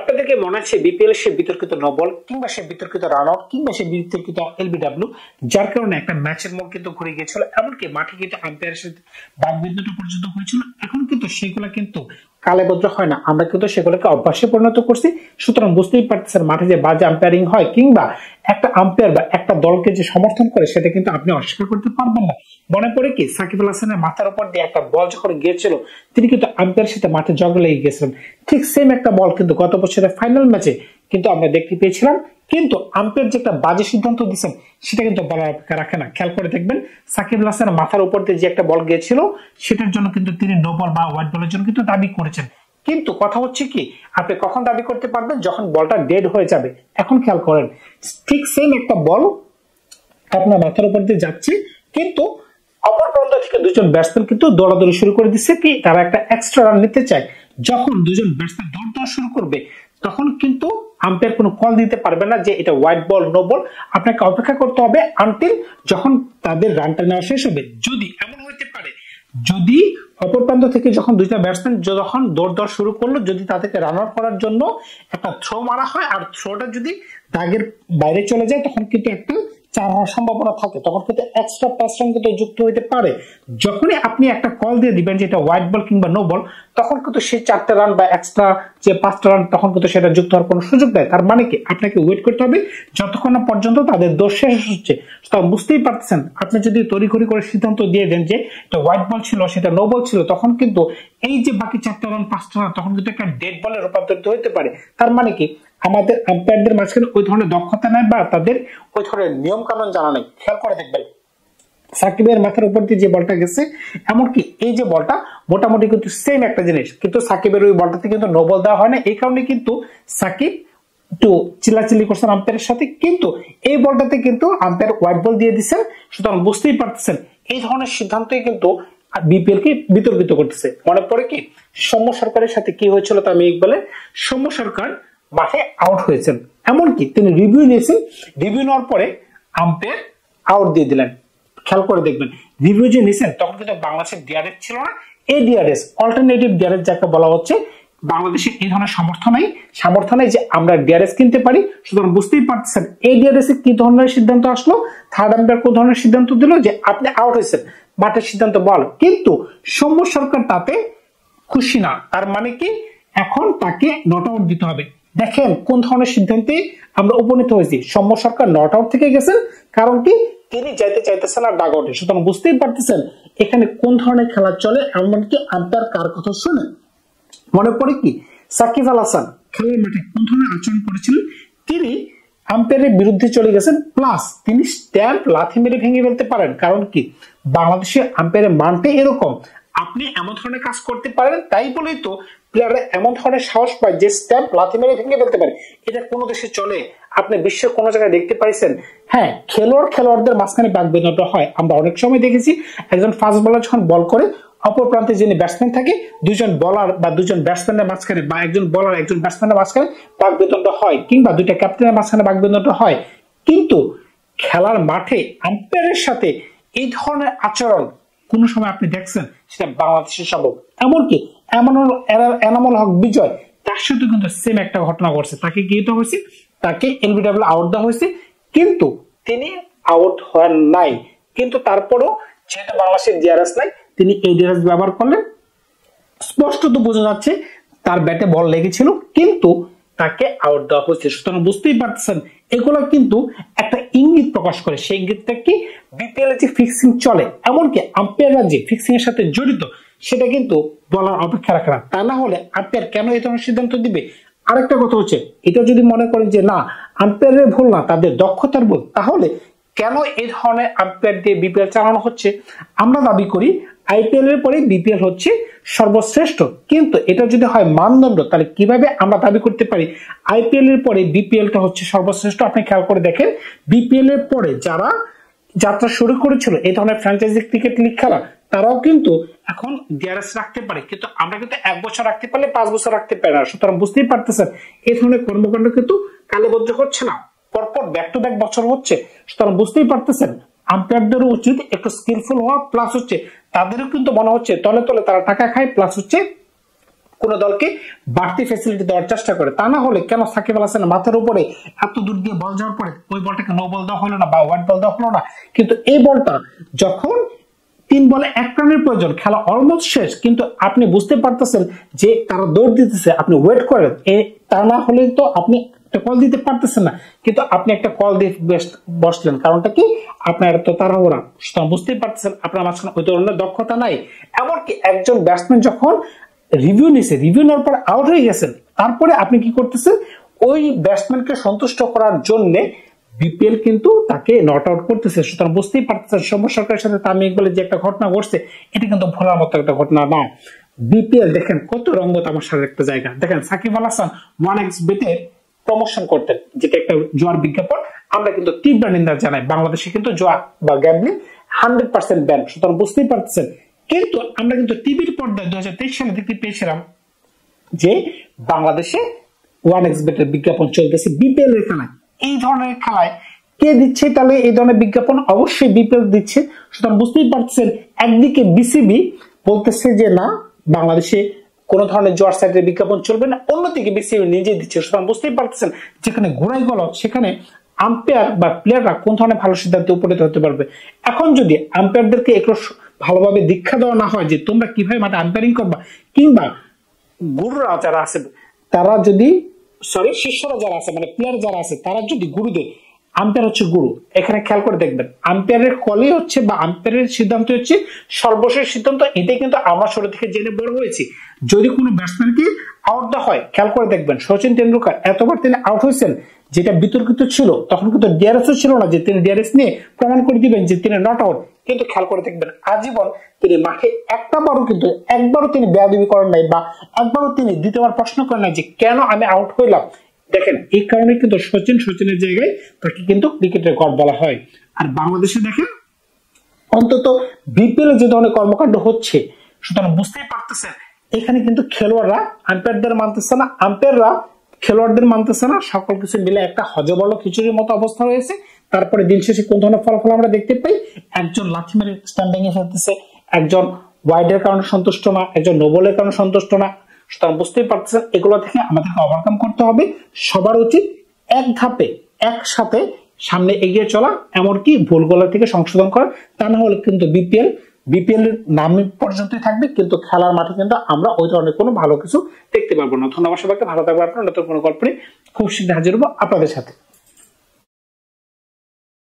আপনাদেরকে মনে আছে বিপিএল সে বিতর্কিত নো বল কিংবা সে বিতর্কিত রান আউট কিংবা সে বিতর্কিত এলবিডব্লিউ, যার কারণে একটা ম্যাচের মোড় কিন্তু ঘুরে গিয়েছিল, এমনকি মাঠে কিন্তু আম্পায়ারের সাথে বাকবিতণ্ডা পর্যন্ত হয়েছিল। এখন কিন্তু সেগুলো কিন্তু কালেবদ্র হয় না, আমরা কিন্তু সেগুলোকে অভ্যাসে পরিণত করছি। সুতরাং বুঝতেই পারতেছেন মাঠে যে বাজে আম্পায়ারিং হয় কিংবা একটা আম্পায়ার বা একটা দলকে যে সমর্থন করে সেটা কিন্তু আপনি অস্বীকার করতে পারবেন না। মনে পড়ে কি সাকিব আল হাসানের মাথার উপর দিয়ে একটা বল যখন গিয়েছিল তিনি কিন্তু আম্পায়ারের সাথে মাঠে জগ লেগে গেছিলেন। ঠিক সেম একটা বল কিন্তু গত বছরের ফাইনাল ম্যাচে কিন্তু আমরা দেখতে পেয়েছিলাম, কিন্তু আম্পায়ার যে একটা বাজে সিদ্ধান্ত দিচ্ছেন সেটা কিন্তু বলার অপেক্ষা রাখে না। খেয়াল করে দেখবেন সাকিব আল হাসানের মাথার উপর দিয়ে যে একটা বল গিয়েছিল সেটার জন্য কিন্তু তিনি নো বল বা হোয়াইট বলের জন্য কিন্তু দাবি করেছেন। কিন্তু কথা হচ্ছে কি, আপনি কখন দাবি করতে পারবেন? যখন বলটা ডেড হয়ে যাবে। এখন খেয়াল করেন ঠিক সেম একটা বল আপনার মাথার উপর দিয়ে যাচ্ছে, কিন্তু অপর প্রান্ত থেকে দুজন ব্যাটসম্যান কিন্তু দৌড়াদৌড়ি শুরু করে দিচ্ছে, কি তারা একটা এক্সট্রা রান নিতে চায়। যখন দুজন ব্যাটসম্যান দৌড় দেওয়া শুরু করবে তখন কিন্তু আম্পায়ার কোনো কল দিতে পারবে না যে এটা হোয়াইট বল নো বল। আপনাকে অপেক্ষা করতে হবে আনটিল যখন তাদের রানটা নেওয়া শেষ হবে। যদি এমন হইতে পারে, যদি অপর প্রান্ত থেকে যখন দুইটা ব্যাটসম্যান যখন দৌড় দেওয়া শুরু করলো, যদি তাদেরকে রান আউট করার জন্য একটা থ্রো মারা হয় আর থ্রোটা যদি দাগের বাইরে চলে যায় তখন কিন্তু একটা 4 হওয়ার সম্ভাবনা থাকে, তখন কিন্তু এক্সট্রা 5 রান কিন্তু যুক্ত হইতে পারে। যখনই আপনি একটা কল দিয়ে দিবেন যে এটা হোয়াইট বল কিংবা নো বল, তখন কিন্তু সেই 4টা রান বা এক্সট্রা যে 5টা রান তখন কিন্তু সেটা যুক্ত হওয়ার কোনো সুযোগ দেয়। তার মানে কি আপনাকে ওয়েট করতে হবে যতক্ষণ না পর্যন্ত তাদের দোষ শেষ হচ্ছে। তা বুঝতেই পারতেছেন, আপনি যদি তড়িঘড়ি করে সিদ্ধান্ত দিয়ে দেন যে এটা হোয়াইট বল ছিল সেটা নো বল ছিল, তখন কিন্তু এই যে বাকি 4টা রান 5টা রান তখন কিন্তু একটা ডেড বলে রূপান্তরিত হতে পারে। তার মানে কি আমাদের আম্পায়ারদের মাঝখানে ওই ধরনের দক্ষতা নাই বা তাদের ওই ধরনের নিয়ম কানুন জানা নেই। খেয়াল করে দেখবেন সাকিবের মাথার উপর দিয়ে যে বলটা গেছে, এমনকি এই যে বলটা মোটামুটি কিন্তু সেম একটা জিনিস, কিন্তু সাকিবের ওই বলটাতে কিন্তু নো বল দেওয়া হয় না। এই কারণে কিন্তু সাকিব একটু চিল্লাচিল্লি করছেন আম্পায়ারের সাথে, কিন্তু এই বলটাতে কিন্তু আম্পায়ার হোয়াইট বল দিয়ে দিচ্ছেন। সুতরাং বুঝতেই পারতেছেন এই ধরনের সিদ্ধান্তই কিন্তু বিপিএল কে বিতর্কিত করতেছে। মনে পড়ে কি সৌম্য সরকারের সাথে কি হয়েছিল তামিম ইকবালের? সৌম্য সরকার মাঠে আউট হয়েছেন, এমনকি তিনি রিভিউ নিয়েছেন, রিভিউ নেওয়ার পরে আম্পায়ার আউট দিয়ে দিলেন। খেয়াল করে দেখবেন রিভিউ যে নিছেন তখন কিন্তু বাংলাদেশের ডিআরএস ছিল না, এই ডিআরএস অল্টারনেটিভ ডিআরএস যাকে বলা হচ্ছে। বাংলাদেশের এই ধরনের সামর্থ্য নেই যে আমরা ডিআরএস কিনতে পারি। সুতরাং বুঝতেই পারতেছেন এই ডিআরএস এ কি ধরনের সিদ্ধান্ত আসলো, থার্ড আম্পায়ার কোন ধরনের সিদ্ধান্ত দিল যে আপনি আউট হয়েছেন, মাঠের সিদ্ধান্ত বল। কিন্তু সৌম্য সরকার তাতে খুশি না, তার মানে কি এখন তাকে নট আউট দিতে হবে। দেখেন কোন ধরনের সিদ্ধান্তে আমরা উপনীত হয়েছি। সৌম্য সরকার নট আউট থেকে গেছেন, কারণ কি তিনি যাইতে চাইতেছেন না ডাগ আউটে। সুতরাং বুঝতেই পারতেছেন এখানে কোন ধরনের খেলা চলে, এমনকি আম্পায়ার কার কথা শুনে। মনে পড়ে কি সাকিব আল হাসান খেলার মাঠে কোন ধরনের আচরণ করেছিলেন? তিনি আম্পায়ারের বিরুদ্ধে চলে গেছেন, প্লাস তিনি স্ট্যাম্প লাথি মেরে ভেঙে ফেলতে পারেন। কারণ কি বাংলাদেশের আম্পায়ারের মানটা এরকম, আপনি এমন ধরনের কাজ করতে পারেন, তাই বলেই তো প্লেয়াররা এমন ধরনের সাহস পায় যে স্ট্যাম্প লাথি মেরে ভেঙে ফেলতে পারে। এটা কোনো দেশে চলে? আপনি বিশ্বের কোনো জায়গায় দেখতে পাইছেন? হ্যাঁ, খেলোয়াড়দের মাঝখানে বাকবিতণ্ডা হয়। আমরা অনেক সময় দেখেছি একজন ফাস্ট বোলার যখন বল করে, অপর প্রান্তে যিনি ব্যাটসম্যান থাকে, দুজন বলার বা দুজন ব্যাটসম্যানের মাঝখানে বা একজন বলার একজন ব্যাটসম্যানের মাঝখানে বাকবিতণ্ডা হয়, কিংবা দুইটা ক্যাপ্টেনের মাঝখানে বাকবিতণ্ডা হয়। কিন্তু খেলার মাঠে আম্পায়ারের সাথে এই ধরনের আচরণ কোন সময় আপনি দেখছেন? সেটা বাংলাদেশের সম্ভব। এমনকি এনামুল হক বিজয়, তার সাথে কিন্তু সেম একটা ঘটনা ঘটছে। তাকে কি হয়েছে? তাকে এলবিডব্লিউ আউট দেওয়া হয়েছে, কিন্তু তিনি আউট হন নাই। কিন্তু তারপরও যেহেতু বাংলাদেশের ডিআরএস নাই, তিনি এই ডিআরএস ব্যবহার করলেন। স্পষ্টত বোঝা যাচ্ছে তার ব্যাটে বল লেগেছিল, কিন্তু তাকে আউট দেওয়া হয়েছে। সুতরাং বুঝতেই পারতেছেন এগুলো কিন্তু একটা ইঙ্গিত প্রকাশ করে। সেই ইঙ্গিতটা কি বিপিএল এ যে ফিক্সিং চলে, এমনকি আম্পায়াররা যে ফিক্সিং এর সাথে জড়িত, সেটা কিন্তু বলার অপেক্ষা রাখে না। তা না হলে আম্পায়ার কেন এই ধরনের সিদ্ধান্ত দিবে? আরেকটা কথা হচ্ছে, এটা যদি মনে করেন যে না আম্পায়ারের ভুল না, তাদের দক্ষতার ভুল, তাহলে কেন এই ধরনের আম্পায়ার দিয়ে বিপিএল চালানো হচ্ছে? আমরা দাবি করি আইপিএল এর পরে বিপিএল হচ্ছে সর্বশ্রেষ্ঠ, কিন্তু এটা যদি হয় মানদণ্ড, তাহলে কিভাবে আমরা দাবি করতে পারি আইপিএল এর পরে বিপিএলটা হচ্ছে সর্বশ্রেষ্ঠ? আপনি খেয়াল করে দেখেন বিপিএল এর পরে যারা যাত্রা শুরু করেছিল এই ধরনের ফ্র্যাঞ্চাইজি ক্রিকেট লিগ খেলা, তারাও কিন্তু এখন ডিআরএস রাখতে পারে, কিন্তু আমরা কিন্তু 1 বছর রাখতে পারলে 5 বছর রাখতে পারি না। সুতরাং বুঝতেই পারতেছেন এই ধরনের কর্মকাণ্ড কিন্তু কালেবদ্ধ হচ্ছে না, পরপর ব্যাক টু ব্যাক বছর হচ্ছে। সুতরাং বুঝতেই পারতেছেন আম্পায়ারদেরও উচিত একটু স্কিলফুল হওয়া, প্লাস হচ্ছে তাদেরও কিন্তু মনে হচ্ছে তলে তলে তারা টাকা খায়, প্লাস হচ্ছে কোন দলকে বাড়তি ফ্যাসিলিটি দেওয়ার চেষ্টা করে। তা না হলে কেন সাকিব আল হাসানের মাথার উপরে এত দূর দিয়ে বল যাওয়ার পরে ওই বলটাকে নো বল দেওয়া হলো না বা ওয়াইড বল দেওয়া হলো না? কিন্তু এই বলটা যখন 3 বলে 1 রানের প্রয়োজন, খেলা অলমোস্ট শেষ, কিন্তু আপনি বুঝতে পারতেছেন যে তারা দৌড় দিতেছে, আপনি ওয়েট করেন, তা না হলে তো আপনি একটা কল দিতে পারতেছেন না, কিন্তু আপনি একটা কল দিয়ে বসলেন। কারণটা কি? আপনার তো তাড়াহুড়া, বুঝতেই পারতেছেন আপনার মাঝখানে ওই ধরনের দক্ষতা নাই। এমনকি একজন ব্যাটসম্যান যখন রিভিউ নিছে, রিভিউ নেওয়ার পর আউট হয়ে গেছেন, তারপরে আপনি কি করতেছেন? ওই ব্যাটসম্যানকে সন্তুষ্ট করার জন্য বিপিএল কিন্তু তাকে নট আউট করতেছে। সুতরাং বুঝতেই পারতেছেন সৌম্য সরকারের সাথে তামিম ইকবালের যে একটা ঘটনা ঘটছে, এটা কিন্তু ভোলার মতো একটা ঘটনা না। বিপিএল দেখেন কত রঙ্গ তামাশার একটা জায়গা। দেখেন সাকিব আল হাসান 1xBet এর প্রমোশন করতেন, যেটা একটা জুয়ার বিজ্ঞাপন। আমরা কিন্তু তীব্র নিন্দা জানাই। বাংলাদেশে কিন্তু জুয়া বা গ্যাম্বলিং 100% ব্যান। সুতরাং বুঝতেই পারতেছেন। কিন্তু আমরা কিন্তু টিভির পর্দায় 2023 সালে দেখতে পেয়েছিলাম যে বাংলাদেশে 1xBet এর বিজ্ঞাপন চলতেছে বিপিএল এর খেলায়। এই ধরনের খেলায় কে দিচ্ছে তাহলে এই ধরনের বিজ্ঞাপন? অবশ্যই বিপিএল দিচ্ছে। সুতরাং বুঝতেই পারছেন, একদিকে বিসিবি বলতেছে যে না, বাংলাদেশে কোন ধরনের জোয়ার সাইটের বিজ্ঞাপন চলবে না, অন্যদিকে বিসিবি নিজে দিচ্ছে। সুতরাং বুঝতেই পারতেছেন, যেখানে ঘোড়াই গলদ সেখানে আম্পায়ার বা প্লেয়াররা কোন ধরনের ভালো সিদ্ধান্তে উপনীত হতে পারবে। এখন যদি আম্পায়ারদেরকে একটু ভালোভাবে দীক্ষা দেওয়া না হয় যে তোমরা কিভাবে মাঠে আম্পায়ারিং করবা, কিংবা গুরুরা যারা আছে তারা যদি শিষ্যরা যারা আছে মানে প্লেয়ার যারা আছে তারা যদি গুরুদের, আম্পায়ার হচ্ছে গুরু, এখানে খেয়াল করে দেখবেন আম্পায়ারের কলই হচ্ছে বা আম্পায়ারের সিদ্ধান্ত হচ্ছে সর্বশেষ সিদ্ধান্ত। এটাই কিন্তু আমরা ছোট থেকে জেনে বড় হয়েছি। যদি কোনো ব্যাটসম্যানকে আউট দেওয়া হয়, খেয়াল করে দেখবেন সচিন তেন্ডুলকার এতবার তিনি আউট হয়েছেন যেটা বিতর্কিত ছিল, তখন কিন্তু ডিআরএস ছিল না যে তিনি ডিআরএস নিয়ে প্রমাণ করে দিবেন যে তিনি নট আউট। কিন্তু খেয়াল করে দেখবেন আজীবন তিনি মাঠে একবারও তিনি বেয়াদবি করেন নাই, বা একবারও তিনি দ্বিতীয়বার প্রশ্ন করেন নাই যে কেন আমি আউট হইলাম। দেখেন এই কারণে কিন্তু সচিনের জায়গায় তাকে কিন্তু ক্রিকেটের গড বলা হয়। আর বাংলাদেশে দেখেন অন্তত বিপিএল যে ধরনের কর্মকাণ্ড হচ্ছে, সুতরাং বুঝতেই পারতেছেন এখানে কিন্তু খেলোয়াড়রা আম্পায়ারদের মানতেছে না, আম্পায়াররা খেলোয়াড়দের মানতেছে না, সকল কিছু মিলে একটা হজবল খিচুড়ির মতো অবস্থা রয়েছে। তারপরে দিন শেষে কোন ধরনের ফলাফল আমরা দেখতে পাই? একজন লাথি মেরে স্ট্যাম্পিং এ ফেলতেছে, একজন ওয়াইডের কারণে সন্তুষ্ট না, একজন নোবলের কারণে সন্তুষ্ট না। সুতরাং বুঝতেই পারতেছেন এগুলো থেকে আমাদেরকে ওভারকাম করতে হবে। সবার উচিত এক ধাপে একসাথে সামনে এগিয়ে চলা, এমনকি ভুলগুলো থেকে সংশোধন করা। তা না হলে কিন্তু বিপিএল এর নাম পর্যন্তই থাকবে, কিন্তু খেলার মাঠে কিন্তু আমরা ওই ধরনের কোনো ভালো কিছু দেখতে পারবো না। ধন্যবাদ সবাইকে, ভালো থাকবে। আপনারা নতুন কোনো গল্প নিয়ে খুব শীঘ্রই হাজির হবো আপনাদের সাথে।